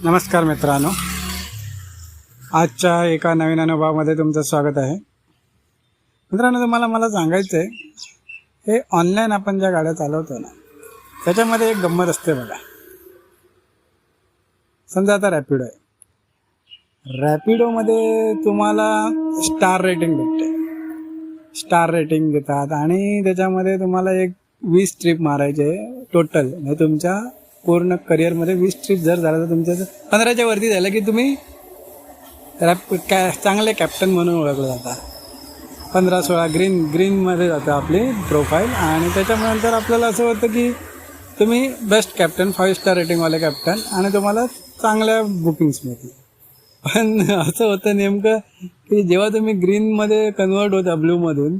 नमस्कार मित्रांनो, आजच्या एका नवीन अनुभवामध्ये तुमचं स्वागत आहे. मित्रांनो, तुम्हाला मला सांगायचं आहे, हे ऑनलाईन आपण ज्या गाड्या चालवतो ना, त्याच्यामध्ये एक गंमत असते बघा. समजा आता रॅपिडो आहे. रॅपिडोमध्ये तुम्हाला स्टार रेटिंग भेटते. स्टार रेटिंग देतात आणि त्याच्यामध्ये तुम्हाला 20 ट्रिप मारायचे टोटल. म्हणजे तुमच्या पूर्ण करिअरमध्ये 20 ट्रिप जर झालं तर तुमच्या 15च्या वरती झालं की तुम्ही चांगले कॅप्टन म्हणून ओळखलं जाता. 15-16 ग्रीनमध्ये जातं आपली प्रोफाईल. आणि त्याच्यानंतर आपल्याला असं होतं की तुम्ही बेस्ट कॅप्टन, 5 स्टार रेटिंगवाले कॅप्टन, आणि तुम्हाला चांगल्या बुकिंग्स मिळतील. पण असं होतं नेमकं की जेव्हा तुम्ही ग्रीनमध्ये कन्वर्ट होता ब्लूमधून,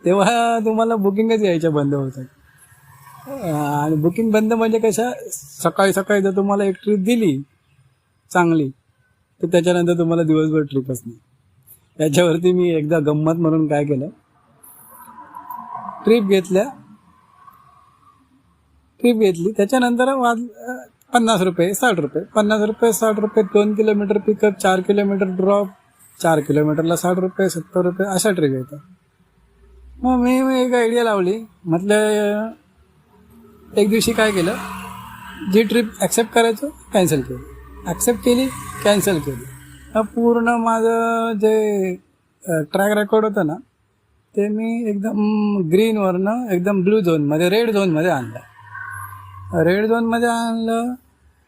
तेव्हा तुम्हाला बुकिंगच यायच्या बंद होतात. आणि बुकिंग बंद म्हणजे कशा, सकाळी जर तुम्हाला एक ट्रिप दिली चांगली, तर त्याच्यानंतर तुम्हाला दिवसभर ट्रिपच नाही. याच्यावरती मी एकदा गंमत म्हणून काय केलं, ट्रिप घेतली त्याच्यानंतर 50 रुपये 60 रुपये 50 रुपये 60 रुपये 2 किलोमीटर पिकअप, 4 किलोमीटर ड्रॉप, 4 किलोमीटरला 60 रुपये 70 रुपये अशा ट्रिप येतात. मग मी एक आयडिया लावली. म्हटलं एक दिवशी काय केलं, जी ट्रिप ॲक्सेप्ट करायचं कॅन्सल केली, ॲक्सेप्ट केली कॅन्सल केली. पूर्ण माझं जे ट्रॅक रेकॉर्ड होतं ना, ते मी एकदम ग्रीनवरनं एकदम ब्लू झोनमध्ये, रेड झोनमध्ये आणलं.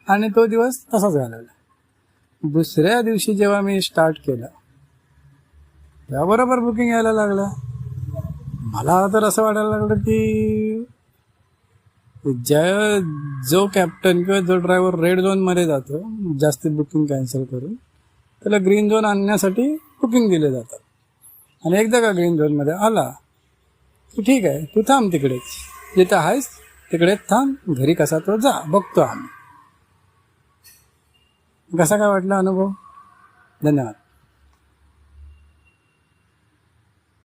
आणि तो दिवस तसाच घालवला. दुसऱ्या दिवशी जेव्हा मी स्टार्ट केलं, त्याबरोबर बुकिंग यायला लागलं. मला तर असं वाटायला लागलं की जो कॅप्टन किंवा जो ड्रायव्हर रेड झोनमध्ये जातो, जास्त बुकिंग कॅन्सल करून, त्याला ग्रीन झोन आणण्यासाठी बुकिंग दिले जातात. आणि एकदा का ग्रीन झोनमध्ये आला की ठीक आहे, तू थांब तिकडेच, जिथं आहेस तिकडेच थांब, घरी कसा तो जा, बघतो आम्ही. कसा काय वाटला अनुभव? धन्यवाद.